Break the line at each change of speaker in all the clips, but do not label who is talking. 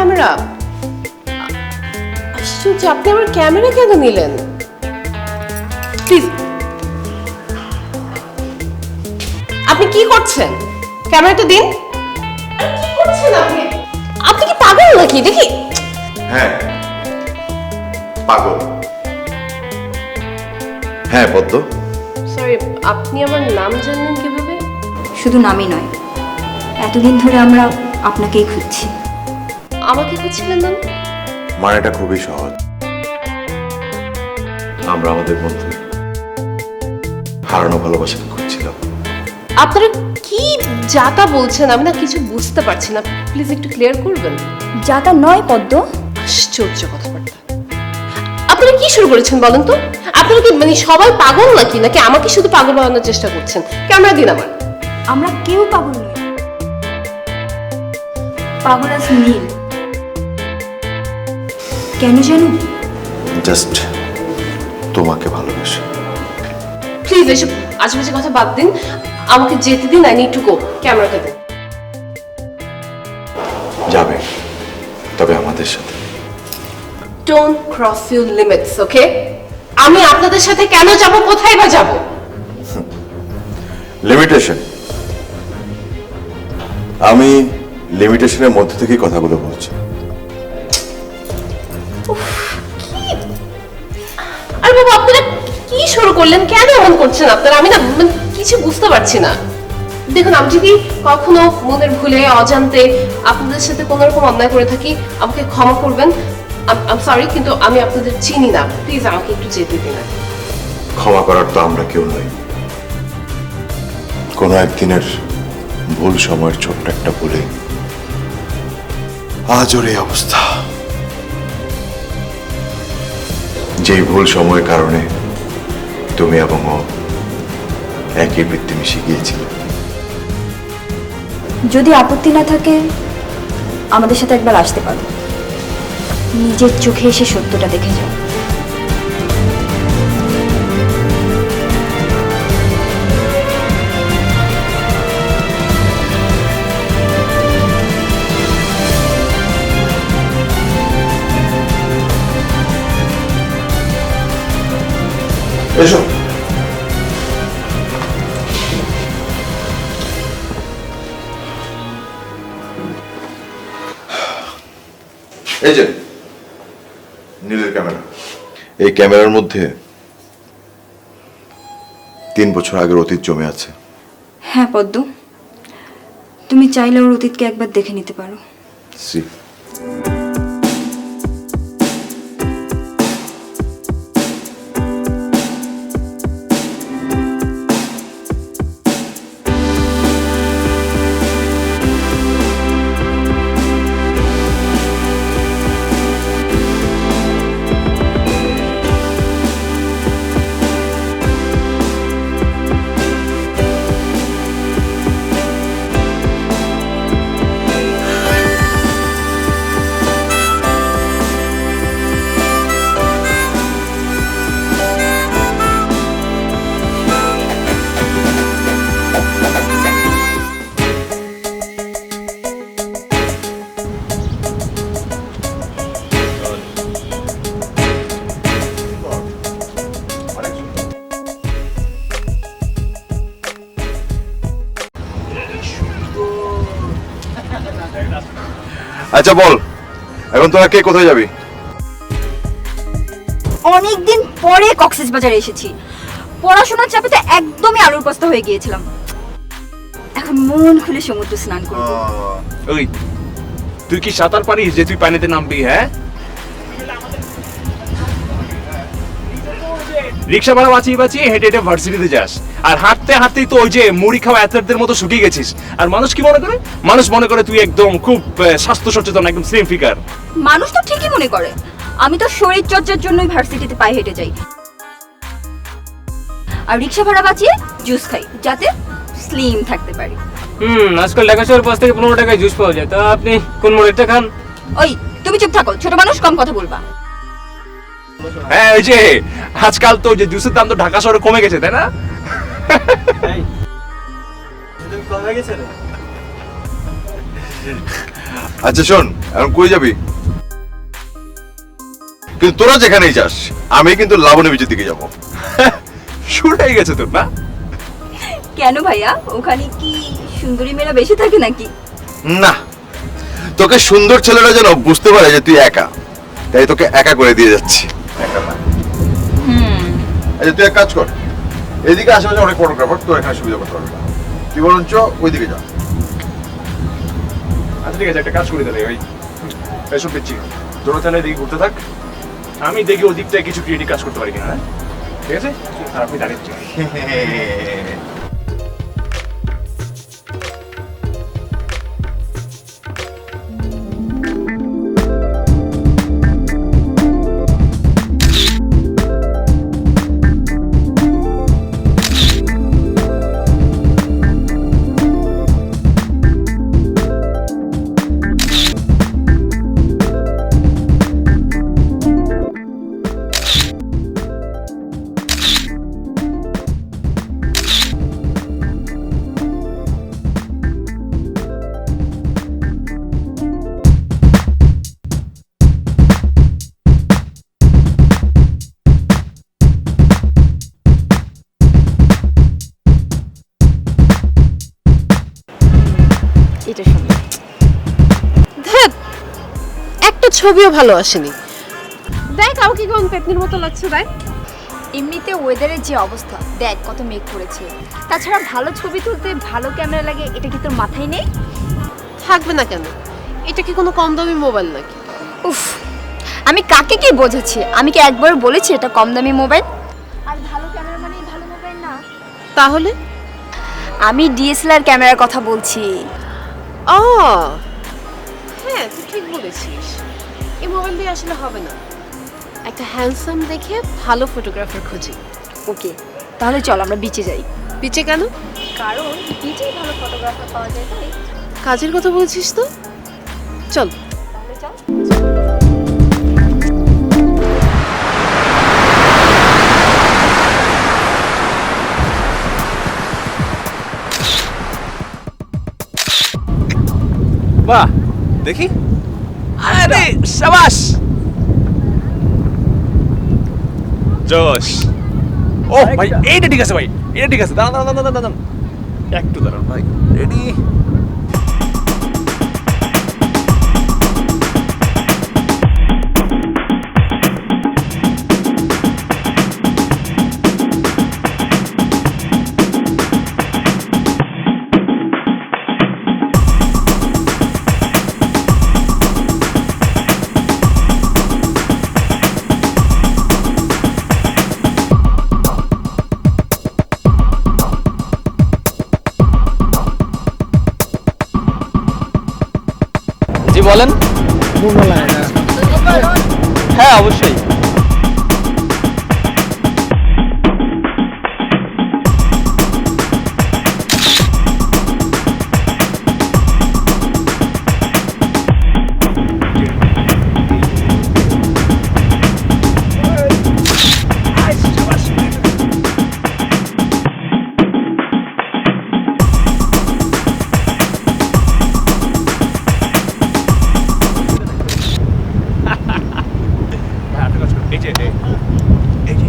Camera? আশ্চর্য, আপনি আমার ক্যামেরা কেন নিলেন? প্লিজ, আপনি কি করছেন? ক্যামেরাটা দিন। কি করছেন আপনি? আপনি কি পাগল নাকি? দেখি।
হ্যাঁ পাগল। হ্যাঁ পদ্ম।
সরি, আপনি আমার নাম জানলেন কিভাবে?
শুধু নামই নয়, এতদিন ধরে আমরা আপনাকেই খুঁজছি।
আমাকে খুঁজছিলেন মানে?
মানেটা খুবই সহজ। আমরা আমাদের বন্ধু হারানো ভালোবাসাকে খুঁজছিলাম।
আপনারা কি যাতা বলছেন? আমি না কিছু বুঝতে পারছি না, প্লিজ একটু ক্লিয়ার করবেন।
যাতা নয় পদ্ম।
আশ্চর্য কথাবার্তা। আপনারা কি শুরু করেছেন বলেন তো? আপনারা কি মানে সবাই পাগল নাকি, নাকি আমাকে শুধু পাগল বানানোর চেষ্টা করছেন? ক্যামেরা দিন আমার।
আমরা কেউ পাগল নই। পাগল আজ নীল। কেন জানো?
জাস্ট তোমাকে ভালোবাসি।
প্লিজ এসব আজেবাজে কথা বাদ দিন, আমাকে যেতে দিন। I need to go. ক্যামেরাটা দিন।
যাবে, তবে আমাদের সাথে।
ডোন্ট ক্রস ইউর লিমিটস, ওকে? আমি আপনাদের সাথে কেন যাব, কোথায় বা যাব?
লিমিটেশন। আমি লিমিটেশনের মধ্যে থেকেই কথাগুলো বলছি।
আরে বাবা, আপনারা কি শুরু করলেন? কেন এমন করছেন আপনারা? আমি না মানে কিছু বুঝতে পারছি না। দেখুন, আমি যদি কখনো মনের ভুলে অজান্তে আপনাদের সাথে কোনো রকম অন্যায় করে থাকি, আমাকে ক্ষমা করবেন। আই সরি, কিন্তু আমি আপনাদের চিনি না। প্লিজ আমাকে একটু যেতে দিন।
ক্ষমা করার তো আমরা কেউ নই। কোনো একদিনের ভুল সময়ের ছোট্ট একটা ভুলে আজ ওর এই অবস্থা। যেই ভুল সময়ের কারণে তুমি এবং ও একই বৃত্তি মিশে গিয়েছিলে।
যদি আপত্তি না থাকে আমাদের সাথে একবার আসতে পারো, নিজের চোখে এসে সত্যটা দেখে যাও।
এসো। এই যে নীলের ক্যামেরা। এই ক্যামেরার মধ্যে 3 বছর আগের অতীত জমে আছে।
হ্যাঁ পদ্ম, তুমি চাইলে ওর অতীতকে একবার দেখে নিতে পারো।
সি আচ্ছা বল, এখন তোরা কে কোথায় যাবি?
অনেকদিন পরে কক্সবাজারে এসেছি। পড়াশোনার চাপে তো একদমই আলুর বস্তা হয়ে গিয়েছিলাম। এখন মন খুলে সমুদ্র স্নান করব।
ওই তুই কি সাঁতার পারিস যে তুই পানিতে নামবি? হ্যাঁ, রিক্সা ভাড়া বাঁচিয়ে বাঁচিয়ে হেঁটে হেঁটে ভার্সিটিতে যাস, আর হাঁটতে হাঁটতেই তো ওই যে মুড়ি খাওয়া অ্যাথলেটদের মতো শুকিয়ে গেছিস। আর মানুষ কি মনে করে? মানুষ মনে করে তুই একদম খুব স্বাস্থ্য সচেতন, একদম স্লিম ফিগার।
মানুষ তো ঠিকই মনে করে। আমি তো শরীর চর্চার জন্যই ভার্সিটিতে পায়ে হেঁটে যাই, আর রিক্সা ভাড়া বাঁচিয়ে জুস খাই যাতে স্লিম থাকতে পারি।
আজকাল ঢাকা শহর 5 থেকে 15 টাকায় জুস পাওয়া যায়। তা আপনি কোন মোড়েরটা খান?
ওই তুমি চুপ থাকো, ছোট মানুষ, কম কথা বলবা।
হ্যাঁ, ওই যে আজকাল তো যে জুসের দাম তো ঢাকা শহরে কমে গেছে, তাই না?
আচ্ছা শোন, এখন কই যাবি? কিন্তু তোরা যেখানেই যাস, আমি কিন্তু লাবণী বিচের দিকে যাবো।
শুরু হয়ে গেছে তোর না?
কেন ভাইয়া, ওখানে কি সুন্দরী মেয়েরা বেশি থাকে নাকি?
না, তোকে সুন্দর ছেলেরা যেন বুঝতে পারে যে তুই একা, তাই তোকে একা করে দিয়ে যাচ্ছি। আচ্ছা তুই এক কাজ কর, এদিকে আশেপাশে অনেক ফটোগ্রাফার, তোর এখানে সুবিধা করতে পারবে না। তুই বরঞ্চ ওইদিকে যা।
আচ্ছা ঠিক আছে, একটা কাজ করি তাহলে ওই এসব দিচ্ছি, তোরা তাহলে এদিকে ঘুরতে থাক, আমি দেখি ওদিকটায় কিছু ক্রিয়েটিভ কাজ করতে পারি কিনা। হ্যাঁ ঠিক আছে, আর আপনি দাঁড়িয়ে
এটা সুন্দর।
ধ্যাৎ, একটা ছবিও ভালো আসেনি। দেখ আমাকে কেমন পেতনির মতো লাগছে, দেখ।
এমনিতে ওয়েদারের যে অবস্থা, দেখ কত মেঘ করেছে। তাছাড়া ভালো ছবি তুলতে ভালো ক্যামেরা লাগে, এটা কি তোর মাথায় নেই?
থাকবে না কেন? এটা কি কোনো কম দামি মোবাইল নাকি?
উফ, আমি কাকে কি বোঝাচ্ছি? আমি কি একবার বলেছি এটা কম দামি মোবাইল? আর ভালো ক্যামেরা মানে ভালো মোবাইল না।
তাহলে?
আমি ডিএসএলআর ক্যামেরার কথা বলছি।
ও হ্যাঁ, তুই ঠিক বলেছিস। এই মোবাইল দিয়ে আসলে হবে না, একটা হ্যান্ডসাম দেখে ভালো ফটোগ্রাফার খুঁজি।
ওকে, তাহলে চল আমরা বিচে যাই।
পিছে কেন?
কারণ বিচেই ভালো ফটোগ্রাফার পাওয়া যায়, তাই।
কাজের কথা বলছিস তো? চল।
তাহলে চল।
বাহ, দেখি। আরে শাবাশ, জোশ। ও ভাই, এইটা ঠিক আছে ভাই, এটা ঠিক আছে। দাঁড়ান দাঁড়ান দাঁড়ান দাঁড়ান, একটু দাঁড়ান ভাই। রেডি?
জি বলেন। হ্যাঁ অবশ্যই।
এই যে এই যে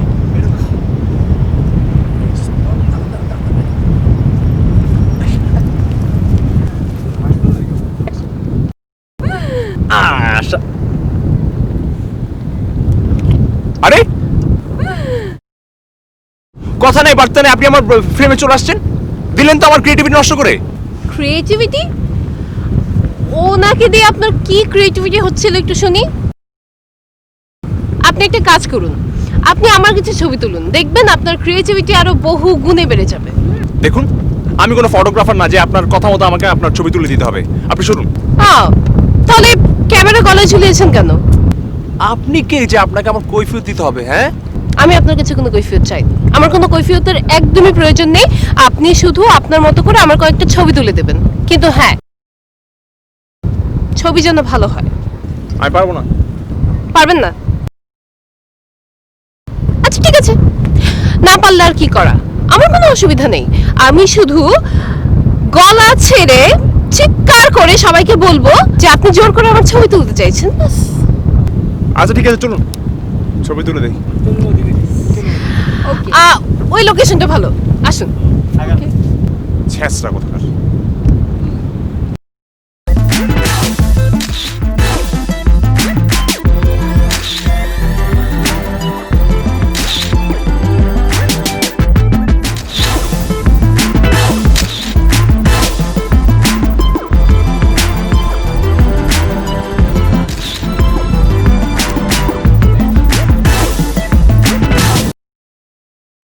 আরে কথা নেই বার্তা নেই, আপনি আমার ফ্রেমে চলে আসছেন, দিলেন তো আমার ক্রিয়েটিভিটি নষ্ট করে।
ক্রিয়েটিভিটি? ওনাকে দিয়ে আপনার কি ক্রিয়েটিভিটি হচ্ছিল একটু শুনি। আপনি একটা কাজ করুন, আপনি আমার কিছু ছবি তুলুন, দেখবেন আপনার ক্রিয়েটিভিটি আরো বহু গুণে বেড়ে যাবে।
দেখুন, আমি কোনো ফটোগ্রাফার না যে আপনার কথা মতো আমাকে আপনার ছবি তুলে দিতে হবে। আপনি শুনুন।
তাহলে ক্যামেরা গলায় ঝুলিয়েছেন কেন?
আপনি কে যে আপনাকে আমার কৈফিয়ত দিতে হবে? হ্যাঁ,
আমি আপনার কাছে কোনো কৈফিয়ত চাই না। আমার কোনো কৈফিয়তের একদমই প্রয়োজন নেই। আপনি শুধু আপনার মতো করে আমার কয়েকটা ছবি তুলে দেবেন, কিন্তু হ্যাঁ, ছবি যেন ভালো হয়।
আমি পারবো না।
পারবেন না? আচ্ছা ঠিক আছে, না পারলে আর কি করা, আমার কোনো অসুবিধা নেই। আমি শুধু গলা ছেড়ে চিৎকার করে সবাইকে বলবো যে আপনি জোর করে আমার ছবি তুলতে চাইছেন। ব্যাস।
আচ্ছা ঠিক আছে চলুন ছবি তুলে দেখি।
ওকে
ওই লোকেশনটা ভালো, আসুন।
ছেঁচড়া কোথাকার।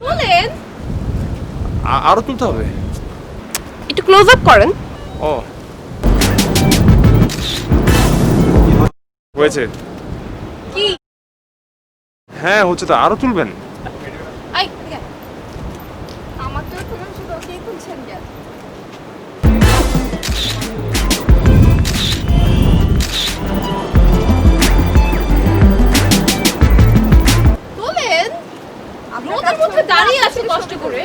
বলেন,
আরো তুলতে হবে।
একটু ক্লোজ আপ করেন।
ও হয়েছে।
কি?
হ্যাঁ হচ্ছে তো, আরো তুলবেন।
আই,
আমার তো এখন শুধু ওকেই খুলছেন কেন?
বলেন,
আপনার
রোদের
কাছে
মধ্যে
ছবি
দাঁড়িয়ে
আছে
আছে কষ্ট করে।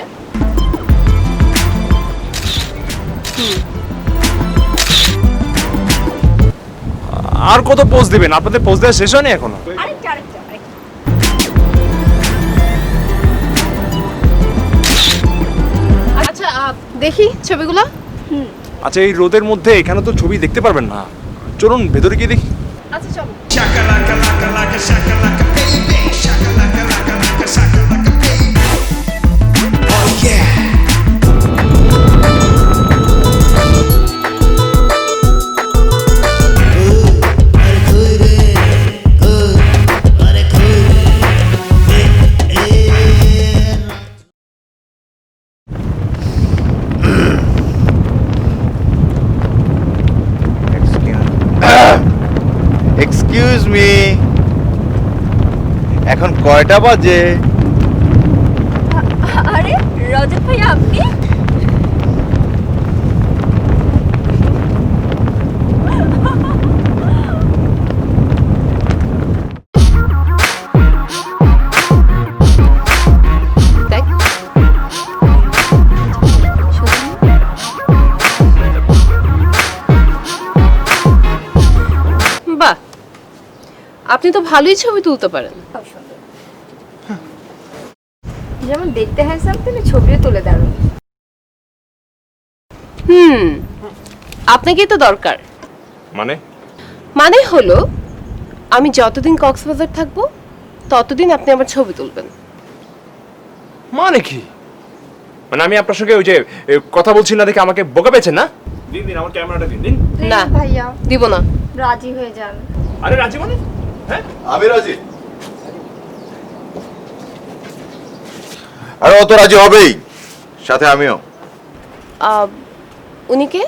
আর কত পোজ দিবেন? আপনাদের পোজ দেওয়া শেষ হয়নি এখনো।
আরেকটা।
আচ্ছা, দেখি ছবিগুলো।
আচ্ছা এই রোদের মধ্যে এখানে তো ছবি দেখতে পারবেন না, চলুন ভেতরে গিয়ে দেখি।
আচ্ছা চলো।
এক্সকিউজ মি, এখন কয়টা বাজে?
আরে রজত ভাইয়া আপনি?
দেখ। বাহ, আপনি তো ভালোই ছবি তুলতে পারেন।
খুব সুন্দর। যেমন দেখতে হ্যান্ডসাম তেমনি ছবিও তুলে দারুণ।
আপনাকেই তো দরকার।
মানে
হলো, আমি যতদিন কক্সবাজার থাকবো ততদিন আপনি আমার ছবি তুলবেন।
মানে কি? মানে আমি আপনার সঙ্গে ওই যে কথা বলছি না দেখে আমাকে বোকা পেয়েছেন না? দিন দিন আমার ক্যামেরাটা দিন দিন।
না।
ভাইয়া
দিব না।
রাজি হয়ে যান।
আরে রাজি মানে? হ্যাঁ
আমি রাজি। আরে ও তো রাজি হবেই, সাথে আমিও।
উনি কে?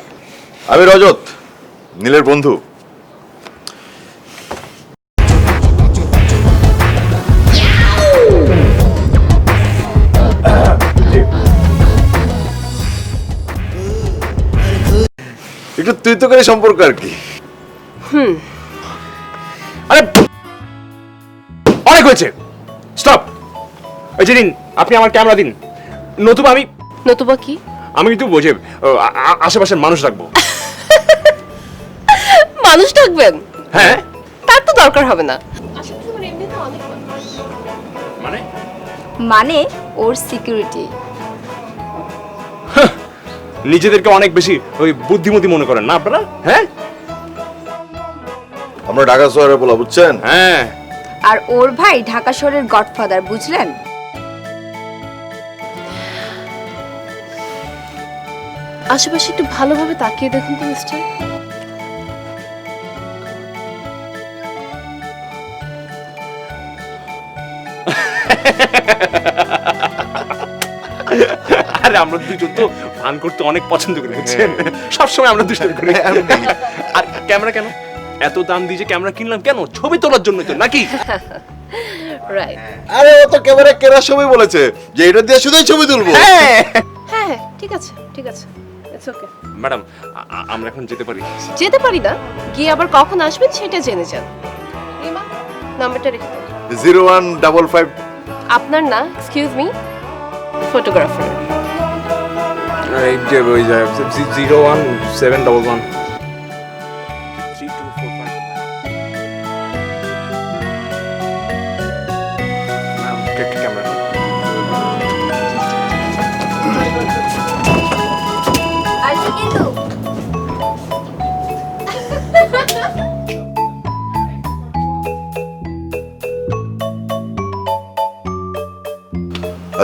আমি রজত, নীলের বন্ধু। একটু তুই তো করে সম্পর্ক আর কি।
আরে অনেক হয়েছে, স্টপ। ওই যে দিন আপনি আমার ক্যামেরা দিন, নতুবা
নতুবা কি?
আমি কিন্তু বোঝে আশেপাশের মানুষ রাখবো।
মানুষ ডাকবেন?
হ্যাঁ
তার তো দরকার হবে না।
মানে
মানে ওর সিকিউরিটি।
নিজেদেরকে অনেক বেশি ওই বুদ্ধিমতী মনে করেন না আপনারা? হ্যাঁ
আমরা ঢাকা শহরে বলা, বুঝছেন?
হ্যাঁ
আর ওর ভাই ঢাকা শহরের গডফাদার, বুঝলেন?
আশেপাশে একটু ভালোভাবে তাকিয়ে দেখুন তো মিস্টার।
আরে আমরা দুজন তো ফান করতে অনেক পছন্দ করি, বুঝছেন? সবসময় আমরা দুজন করি। আর ক্যামেরা কেন এত দাম দিয়ে যে ক্যামেরা কিনলাম কেন? ছবি তোলার জন্য তো নাকি?
রাইট।
আরে ও তো ক্যামেরা কেনার সময় বলেছে যে এটা দিয়ে শুধুই ছবি তুলবো।
হ্যাঁ হ্যাঁ, ঠিক আছে ঠিক আছে, ইটস ওকে।
ম্যাডাম আমরা এখন যেতে পারি?
যেতে পারি না, গিয়ে আবার কখন আসবেন সেটা জেনে যান। রিমা, নাম্বারটা রেখে দিন।
0155।
আপনার না, এক্সকিউজ মি, ফটোগ্রাফার।
এই যে ওই 01711 3245 ম্যাম ক্যামেরা
আসবে কিন্তু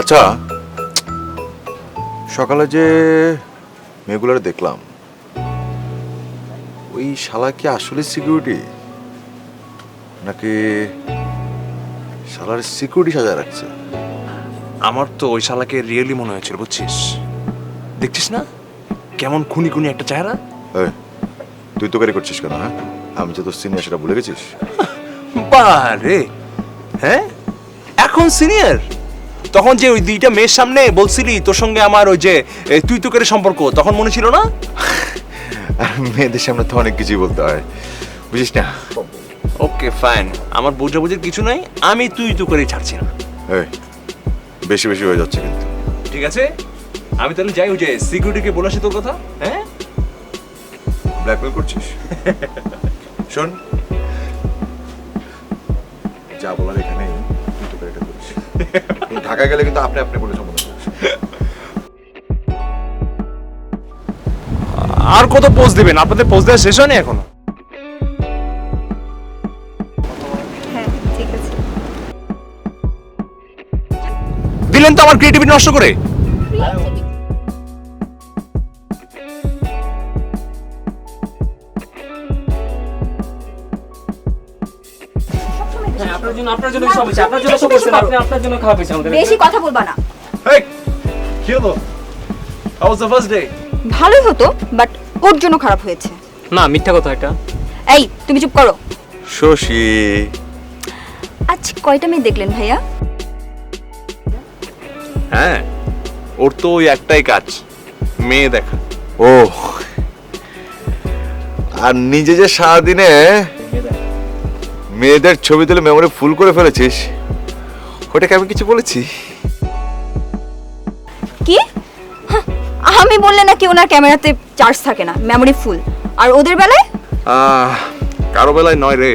আচ্ছা, সকালে যে মেয়েগুলোর দেখলাম, ওই শালা কি আসলে সিকিউরিটি নাকি শালার সিকিউরিটি সাজায় রাখছে?
আমার তো ওই শালাকে রিয়েলি মনে হয়েছিল, বুঝছিস? দেখছিস না কেমন খুনি খুনি একটা চেহারা?
এই, তুই তো গাড়ি করছিস কেন? হ্যাঁ, আমি যে তোর সিনিয়র সেটা ভুলে গেছিস?
বারে, হ্যাঁ এখন সিনিয়র? তখন যে ওই দুইটা মেয়ের সামনে বলছিলি তোর সঙ্গে আমার ওই যে তুই তো করে সম্পর্ক, তখন মনে ছিল না?
আর মেয়েদের সামনে তো অনেক কিছুই বলতে হয়, বুঝিস না?
ওকে ফাইন, আমার বোঝাবুঝির কিছু নাই, আমি তুই তো করে ছাড়ছি না।
এই, বেশি বেশি হয়ে যাচ্ছে কিন্তু।
ঠিক আছে, আমি তাহলে যাই, ওই যে সিকিউরিটিকে বলে আসি তোর কথা। হ্যাঁ,
ব্ল্যাকমেল করছিস? শোন, যা বলার এখানে তুই তো এটা করিস। তুই ঢাকা গেলে কিন্তু আপনি আপনি বলে সম্বোধন করিস।
আর কত পোজ দিবেন? আপনাদের পোজ দেওয়া শেষ হয়নি এখনো?
হ্যাঁ ঠিক আছে।
দিলেন তো আমার ক্রিয়েটিভিটি নষ্ট করে।
হ্যাঁ, আপনার জন্য সব হয়েছে, আপনার জন্য সব করছেন, আপনার জন্য খাওয়া পেয়েছে আমাদের।
বেশি কথা বলবা না।
এই, কি হলো? How was the first day?
ভালোই হতো বাট ওর জন্য খারাপ হয়েছে।
না, মিথ্যা কথা এটা।
এই তুমি চুপ করো।
শশী,
আজ কয়টা মেয়ে দেখলেন ভাইয়া?
হ্যাঁ, ওর তো ওই একটাই কাজ, মেয়ে দেখা।
ও, আর নিজে যে সারাদিনে মেয়েদের ছবি তুলে মেমোরি ফুল করে ফেলেছিস, ওটাকে আমি কিছু বলেছি?
কি? হাহ, আমি বললে নাকি ওনার ক্যামেরাতে চার্জ থাকে না, মেমোরি ফুল, আর ওদের বেলায়?
কারো বেলায় নয় রে,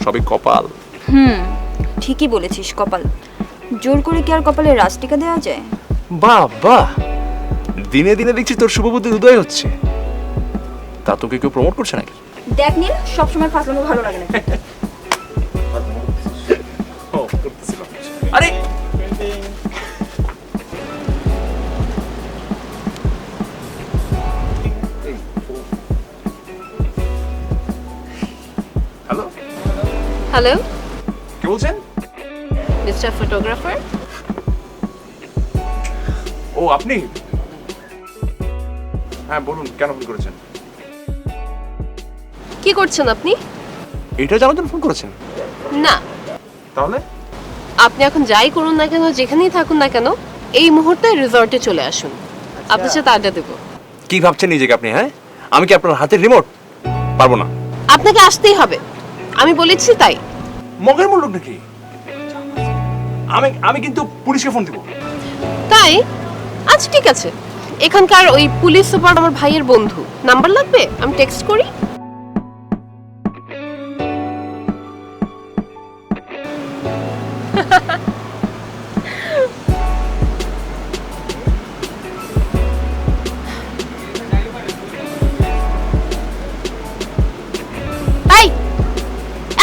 সবই কপাল।
ঠিকই বলেছিস, কপাল। জোর করে কি আর কপালে রাস্টিকা দেওয়া যায়?
বাহ বাহ, দিনে দিনে দেখছি তোর শুভবুদ্ধি উদয় হচ্ছে। তা তোকে কেউ প্রমোট করছে নাকি?
দেখ নীল, সবসময় ফাঁসলানো ভালো লাগে না।
আরে হ্যালো,
হ্যালো
কে বলছেন?
Mister photographer.
ও আপনি? হ্যাঁ বলুন, কেন ফোন করেছেন?
কি করছেন আপনি?
এটা জানার জন্য ফোন করেছেন?
না,
তাহলে
আপনি এখন যাই করুন না কেন, যেখানেই থাকুন না কেন, এই মুহূর্তে রিসর্টে চলে আসুন। আপনার সাথে আড্ডা দেবো।
কি ভাবছেন নিজেকে আপনি? হ্যাঁ, আমি কি আপনার হাতের রিমোট? পারবো না।
আপনাকে আসতেই হবে, আমি বলেছি তাই।
মগের মূল্য নাকি? আমি কিন্তু পুলিশকে ফোন দিব।
তাই? আচ্ছা ঠিক আছে, এখানকার ওই পুলিশ সুপার আমার ভাইয়ের বন্ধু, নাম্বার লাগবে? আমি টেক্সট করি। এই,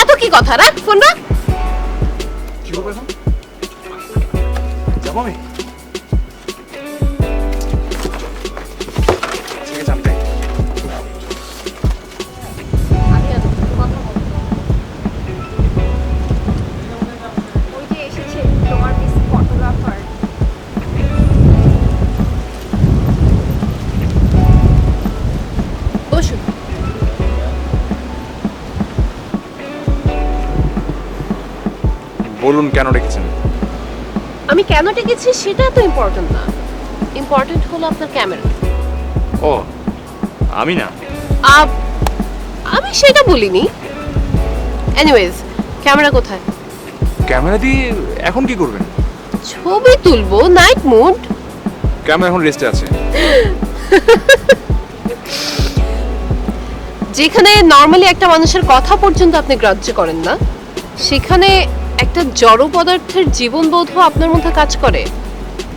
এত কি কথা, রাখ ফোন রাখ।
কি করবো এখন? যাবো আমি? ঠিক আছে, আমি যাই।
ওই যে এসেছে তোমার মিস ফটোগ্রাফার।
বসুন।
বলুন কেন ডেকেছেন?
আমি কেন ডেকেছি সেটা এত ইম্পর্টেন্ট না, ইম্পর্টেন্ট হলো আপনার ক্যামেরা।
ও, আমি না।
আমি সেটা বলিনি। এনিওয়েজ, ক্যামেরা কোথায়?
ক্যামেরা দিয়ে এখন কি করবেন?
ছবি তুলবো, নাইট মুড।
ক্যামেরা এখন রেস্টে আছে।
যেখানে নর্মালি একটা মানুষের কথা পর্যন্ত আপনি গ্রাহ্য করেন না, সেখানে একটা জড় পদার্থের জীবনবোধ আপনার মধ্যে কাজ করে।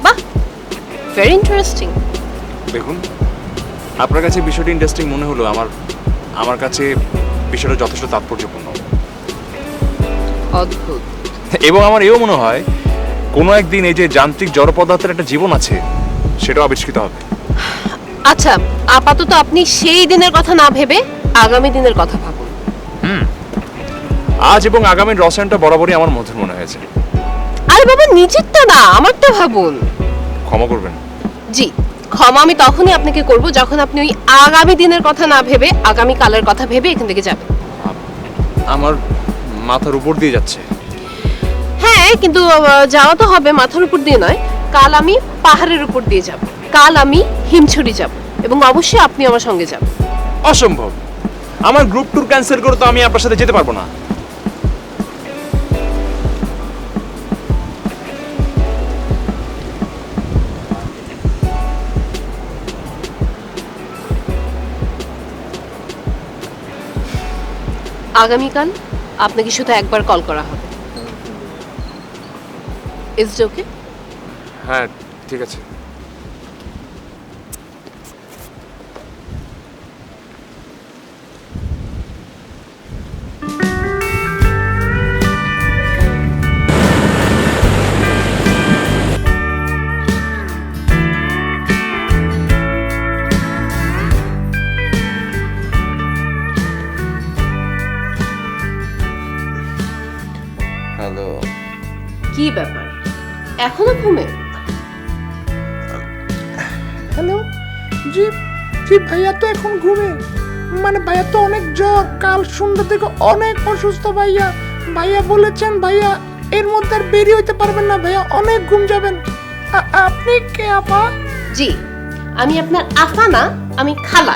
বাহ, ভেরি ইন্টারেস্টিং।
দেখুন, আপনার কাছে বিষয়টা ইন্টারেস্টিং মনে হলো, আমার কাছে বিষয়টা যথেষ্ট তাৎপর্যপূর্ণ।
অদ্ভুত।
এবং আমার এও মনে হয় কোনো একদিন এই যে যান্ত্রিক জড় পদার্থের একটা জীবন আছে, সেটাও আবিষ্কৃত হবে।
আচ্ছা, আপাতত আপনি সেই দিনের কথা না ভেবে আগামী দিনের কথা ভাবুন।
আজ এবং আগামীর রসায়নটা বরাবরই আমার মধ্যে মনে হয়েছে।
আরে বাবা, নিজেরটা না, আমারটা ভাবুন।
ক্ষমা করবেন।
জি, ক্ষমা আমি তখনই আপনাকে করব যখন আপনি ওই আগামী দিনের কথা না ভেবে আগামী কালের কথা ভেবে এখান থেকে যাবেন।
আমার মাথার উপর দিয়ে যাচ্ছে।
হ্যাঁ, কিন্তু যাওয়া তো হবে মাথার উপর দিয়ে নয়। কাল আমি পাহাড়ের উপর দিয়ে যাব, কাল আমি হিমছড়ি যাব, এবং অবশ্যই আপনি আমার সঙ্গে যাবেন।
অসম্ভব, আমার গ্রুপ ট্যুর ক্যান্সেল করে তো আমি আপনার সাথে যেতে পারবো না।
আগামীকাল আপনাকে শুধু একবার কল করা হবে। ইজ ইট ওকে?
হ্যাঁ, ঠিক আছে।
হ্যালো।
কি ব্যাপার, এখনো ঘুমে?
হ্যালো, জি জি, ভাইয়া তো এখন ঘুমে। মানে ভাইয়া তো অনেক জ্বর, কাল সন্ধ্যা থেকে অনেক অসুস্থ ভাইয়া। ভাইয়া বলেছেন ভাইয়া এর মধ্যে আর বেরিয়ে হইতে পারবেন না ভাইয়া, অনেক ঘুম যাবেন। আপনি কে আপা?
জি, আমি আপনার আফা না, আমি খালা।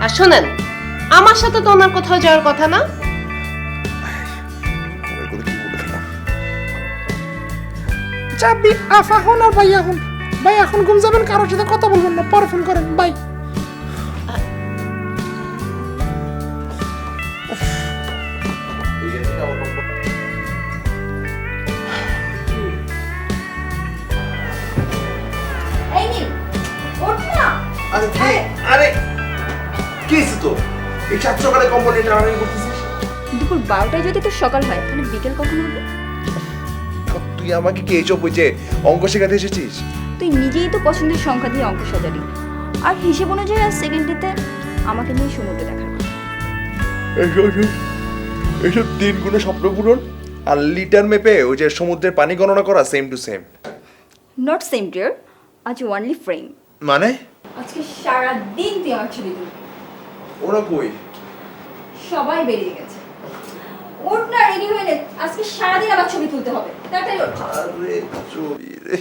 আর শোনেন, আমার সাথে তো ওনার কোথাও যাওয়ার কথা না।
চাবি আফা হন আর ভাইয়া হন। ভাই এখন ঘুম যাবেন, কারোর সাথে কথা বলবেন না, পরে ফোন করেন। বাই।
এই নিন, ওঠ না।
আরে কি হয়েছে তো? এই সাত সকালে কোম্পানি টানাটানি করতেছিস?
দুপুর 12টায় যদি তোর সকাল হয় তাহলে বিকেল কখন হবে?
তুই আমাকে কি এইসব বুঝে অঙ্ক শেখাতে এসেছিস?
তুই নিজেই তো পছন্দের সংখ্যা দিয়ে অঙ্ক সাজালি, আর হিসেব অনুযায়ী আজ সেকেন্ডটিতে আমাকে নিয়ে সমুদ্রে দেখার কথা।
এইসব 3 গুণে স্বপ্ন পূরণ আর লিটার মেপে ওই যে সমুদ্রের পানি গণনা করা same to same.
Not same dear, আজ ওয়ানলি ফ্রেম।
মানে
আজকে সারা দিন তুই আমার ছবি তুলবি।
ওরা কই?
সবাই বেরিয়ে গেছে। ওঠ না, রেডি হয়ে নে, আজকে সারাদিন আমার ছবি তুলতে হবে। তাড়াতাড়ি ওঠ।
আরে চুরি রে।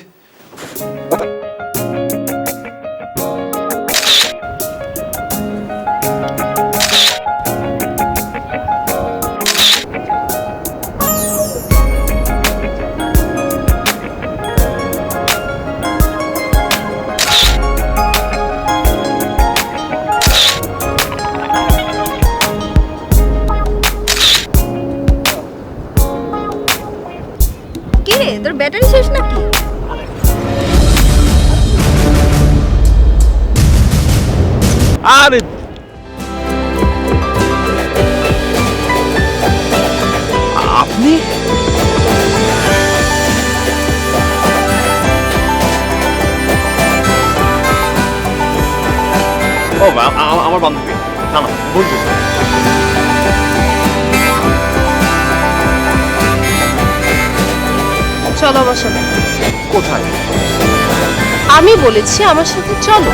কি রে, তোর ব্যাটারি শেষ নাকি?
আরে আপনি? ও আমার বান্ধবী। না না, বন্ধু।
চলো আমার সাথে।
কোথায়?
আমি বলেছি আমার সাথে চলো।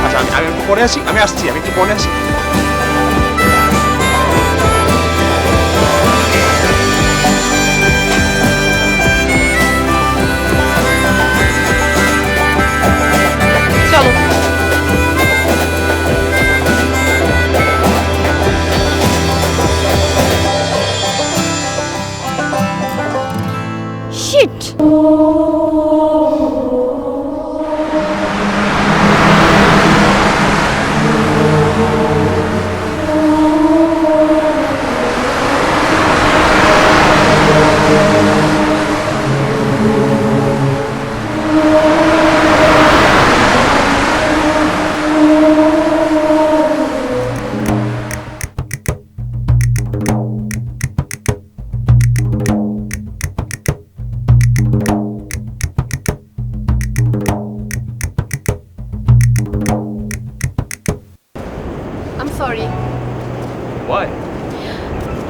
আচ্ছা, আমি একটু পরে আসি, আমি আসছি, আমি একটু পরে আসি।
চলো।
শিট।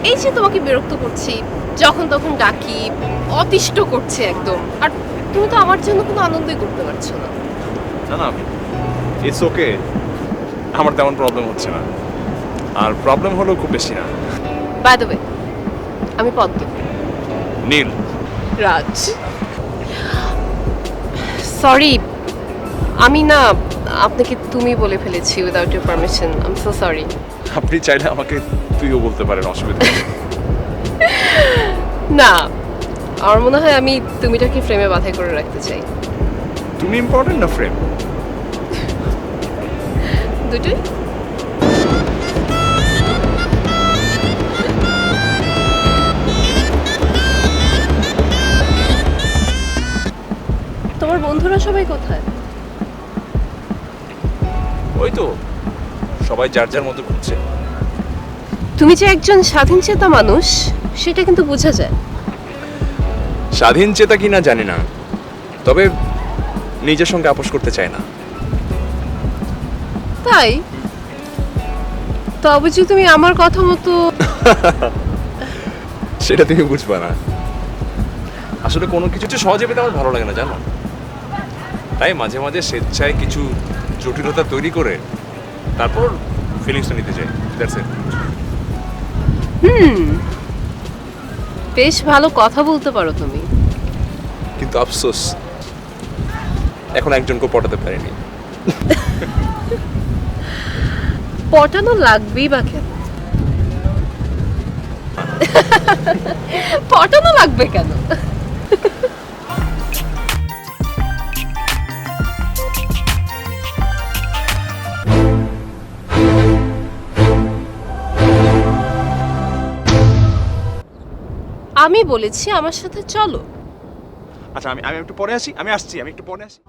এই যে তোমাকে বিরক্ত করছি, যখন তখন ডাকি, অতিষ্ঠ করছে একদম, আর তুমি তো আমার জন্য কোনো আনন্দই করতে পারছো না।
না না, ইটস ওকে, আমার তেমন প্রবলেম হচ্ছে না, আর প্রবলেম হলো খুব বেশি না।
বাই দ্য ওয়ে, আমি পদ্ম।
নীল।
রাজ, সরি, আমি না আপনাকে তুমি বলে ফেলেছি without your permission. I am so sorry.
আপনি চাইলে আমাকে তুইও বলতে পারেন, অসুবিধা নেই।
না, আমার মনে হয় আমি তুমিটাকে ফ্রেমে বাঁধাই করে রাখতে চাই।
তুমি ইম্পর্টেন্ট না ফ্রেম?
দুটোই। তোমার বন্ধুরা সবাই কোথায়?
ওই তো সবাই যার যার মতো ঘুরছে।
তুমি যে একজন স্বাধীন চেতা মানুষ সেটা কিন্তু বোঝা যায়।
স্বাধীন চেতা কিনা জানি না, তবে নিজের সঙ্গে আপোষ করতে চায় না।
তাই? তবে যে তুমি আমার কথা মতো।
সেটা তুমি বুঝবা না। আসলে কোনো কিছু সহজে পেতে আমার ভালো লাগে না, জানো। তাই মাঝে মাঝে স্বেচ্ছায় কিছু জটিলতা তৈরি করে তারপর ফিলিংসটা নিতে চাই। That's it.
বেশ ভালো কথা বলতে পারো তুমি।
কিন্তু আফসোস এখন একজনকে পটাতে পারিনি।
পটানো লাগবেই বা কেন? পটানো লাগবে কেন? আমি বলেছি আমার সাথে চলো।
আচ্ছা, আমি একটু পরে আসি, আমি একটু পরে আসি।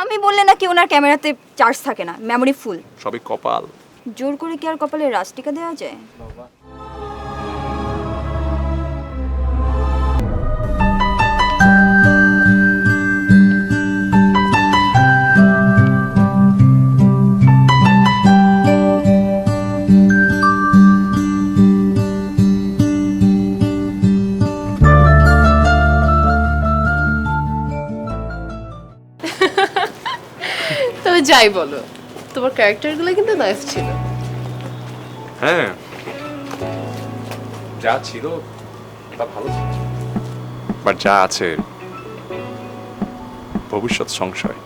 আমি বললে নাকি ওনার ক্যামেরাতে চার্জ থাকে না, মেমোরি ফুল।
সবই কপাল।
জোর করে কি আর কপালে রাস্টিকা দেওয়া যায়?
তবে যাই বলো, তোমার ক্যারেক্টারগুলো কিন্তু নাইস ছিল।
হ্যাঁ, যা ছিল তা ভালো ছিল, বাট যা আছে ভবিষ্যৎ সংশয়।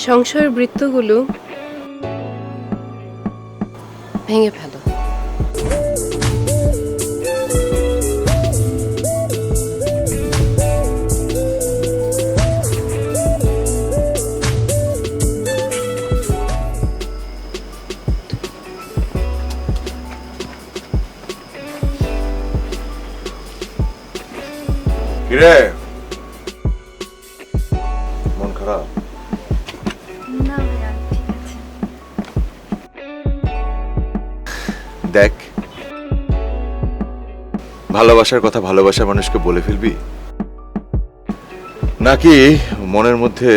সংশয়ের বৃত্তগুলো ভেঙে ফেলো।
কিরে, মন খারাপ?
না ভাইয়া, ঠিক আছে।
দেখ, ভালোবাসার কথা ভালোবাসার মানুষকে বলে ফেলবি, নাকি মনের মধ্যে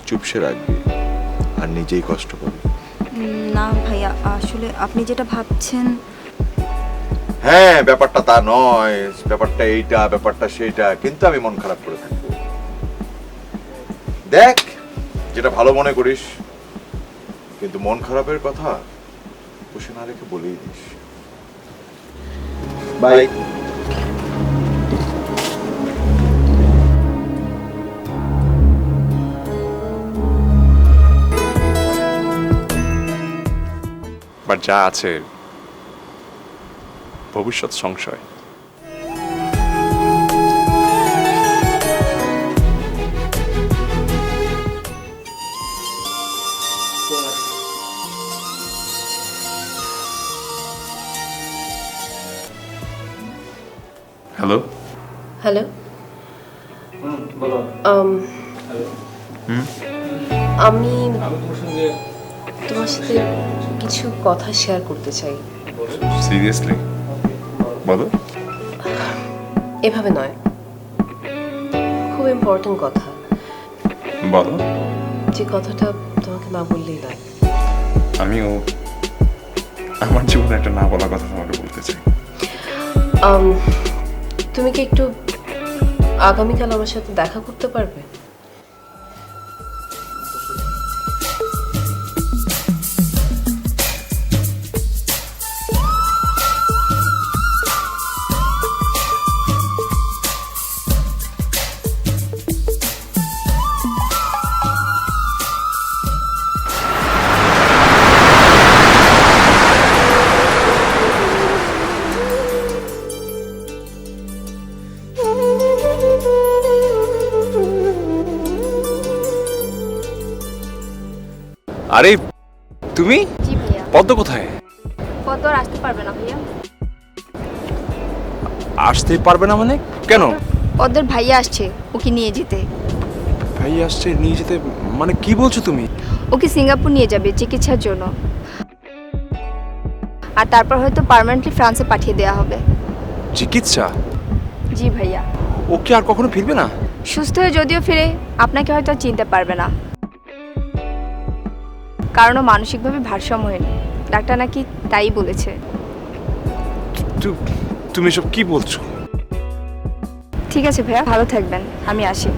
চুপসে রাখবি আর নিজেই কষ্ট করবি?
না ভাইয়া, আসলে আপনি যেটা ভাবছেন।
হ্যাঁ, ব্যাপারটা তা নয়, ব্যাপারটা এইটা, ব্যাপারটা সেইটা, কিন্তু আমি মন খারাপ করে থাকবো। দেখ, যেটা ভালো মনে করিস, কিন্তু মন খারাপের কথা বসে না রেখে বলেই দিস। বাই।
বাট যা আছে ভবিষ্যৎ সংশয়। হ্যালো।
হ্যালো। আমি তোমার সাথে কিছু কথা শেয়ার করতে চাই।
সিরিয়াসলি বলো।
এভাবে নয়, খুব ইম্পর্টেন্ট কথা।
বলো।
যে কথাটা তোমাকে না বললেই নয়।
আমিও আমার জীবনে একটা না বলা কথা তোমাকে বলতে চাই।
তুমি কি একটু আগামীকাল আমার সাথে দেখা করতে পারবে?
আরে তুমি
জি ভাইয়া।
পদ্ম কোথায়?
পদ্ম আর আসতে পারবে না ভাইয়া।
আসতে পারবে না মানে কেন?
পদ্মের ভাইয়া আসছে ওকে নিয়ে যেতে।
ভাই আসছে নিয়ে যেতে মানে কি বলছো তুমি?
ওকে সিঙ্গাপুর নিয়ে যাবে চিকিৎসার জন্য, আর তারপর হয়তো পার্মানেন্টলি ফ্রান্সে পাঠিয়ে দেওয়া হবে।
চিকিৎসা?
জি ভাইয়া।
ও কি আর কখনো ফিরবে না?
সুস্থ হয়ে যদিও ফিরে আপনাকে হয়তো আর চিনতে পারবে না, কারণ ও মানসিকভাবে ভারসাম্যহীন। ডাক্তার নাকি তাই বলেছে।
তুমি সব কি বলছো?
ঠিক আছে ভাইয়া, ভালো থাকবেন, আমি আসি।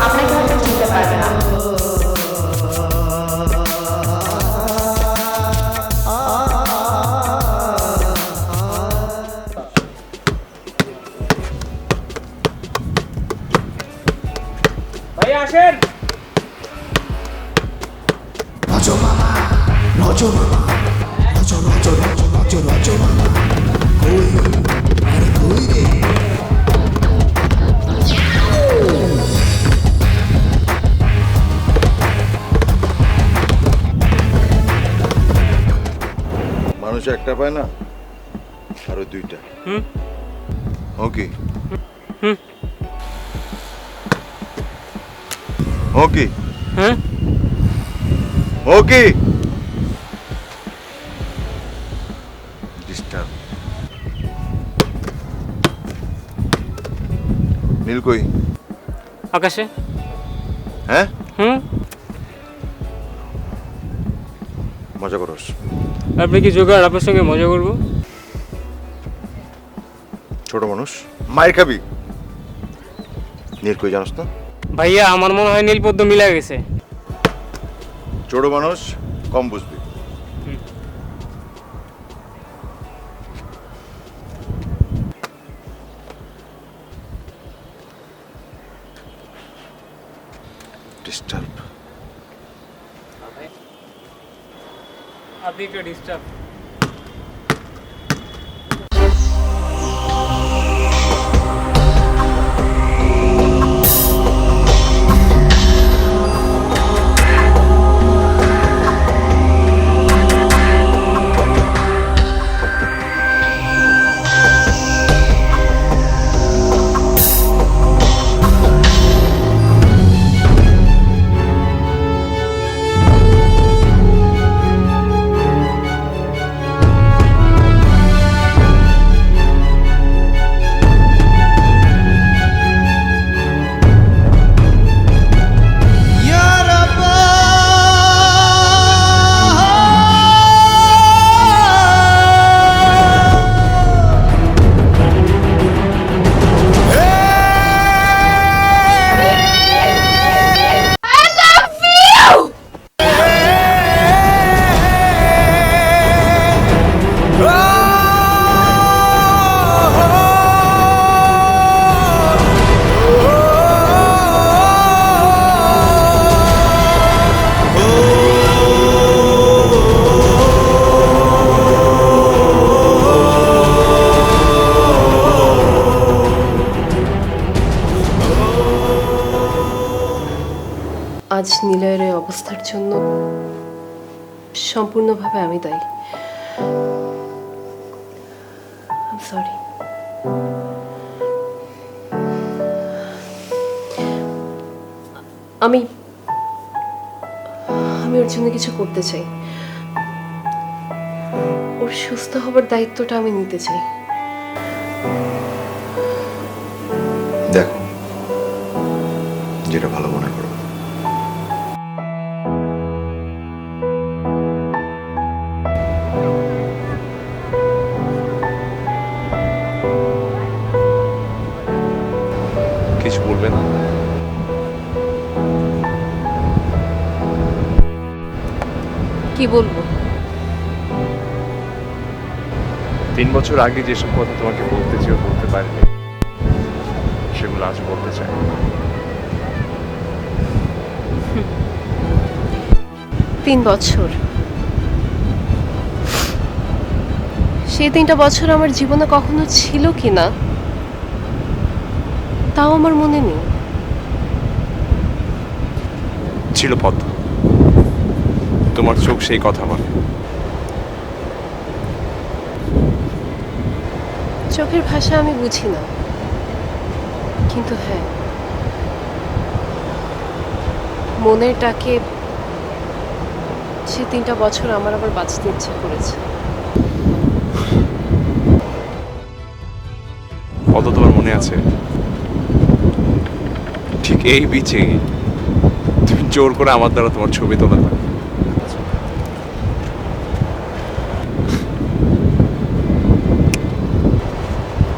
আপনাকে হয়তো চিনতে পারবে না।
ভাইয়া আসেন।
মানুষ একটা পায় না, আরো দুইটা। ওকে ওকে
হ্যাঁ
ওকে ডিস্টার্ব। নীল কই?
আকাশে।
হ্যাঁ,
হুম।
মজা করস?
আপনি কি জোগাড় আপনার সঙ্গে মজা করবো?
ছোট মানুষ, মায়ের খাবি। নীল কই জানোস না?
ভাইয়া আমার মনে হয় নীলপদ্ম মিলা গেছে।
ছোট মানুষ, কম বুঝবি। ডিস্টার্ব।
আপনি একটু ডিস্টার্ব।
আজ নিলয়ের এই অবস্থার জন্য সম্পূর্ণভাবে আমি দায়ী। সরি। আমি ওর জন্য কিছু করতে চাই। ওর সুস্থ হবার দায়িত্বটা আমি নিতে চাই।
দেখো যেটা ভালো মনে করো।
কিছু বলবে না?
কি বলবো?
3 বছর আগে যেসব কথা তোমাকে বলতে চেয়েও বলতে পারিনি, সেগুলো আজ বলতে চাই।
3 বছর, সেই 3টা বছর আমার জীবনে কখনো ছিল কিনা তাও আমার মনে নেই।
ছিল পদ্ম, তোমার চোখ সেই কথা বলে।
চোখের ভাষা আমি বুঝি না, কিন্তু হ্যাঁ, মনের ডাকে সে 3টা বছর আমার আবার বাঁচতে ইচ্ছে করেছে।
পদ্ম, তোমার মনে আছে ঠিক এই বিচে তুমি জোর করে আমার দ্বারা তোমার ছবি তোলা?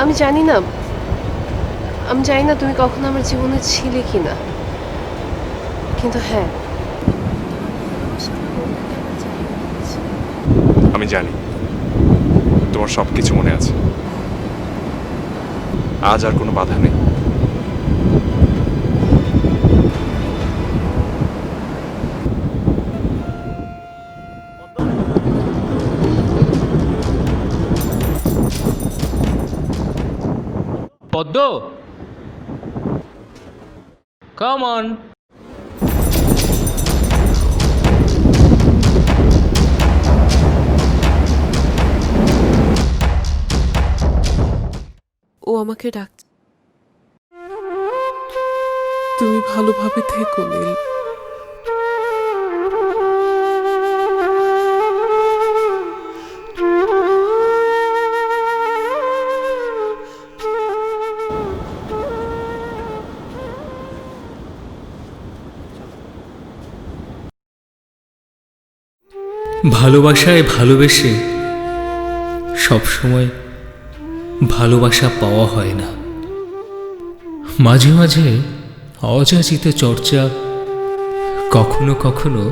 আমি জানি না তুমি কখনো আমার জীবনে ছিলে কিনা, কিন্তু হ্যাঁ,
আমি জানি তোমার সবকিছু মনে আছে। আজ আর কোনো বাধা নেই।
পদ্ম, কাম অন।
ও আমাকে ডাকছে। তুমি ভালোভাবে থেকো নীল।
ভালোবাসায় ভালোবেসে সবসময় ভালোবাসা পাওয়া হয় না। মাঝে মাঝে অযাচিত চর্চা কখনো কখনো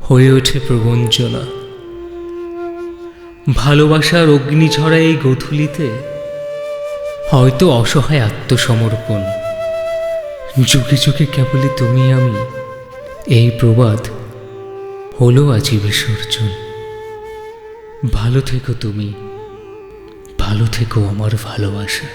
হয়ে ওঠে প্রবঞ্চনা। ভালোবাসার অগ্নিঝরা এই গোধূলিতে হয়তো অসহায় আত্মসমর্পণ। যুগে যুগে কেবলই তুমি আমি, এই প্রবাদ হলো আজই বিসর্জন। ভালো থেকো তুমি, ভালো থেকো আমার ভালোবাসা।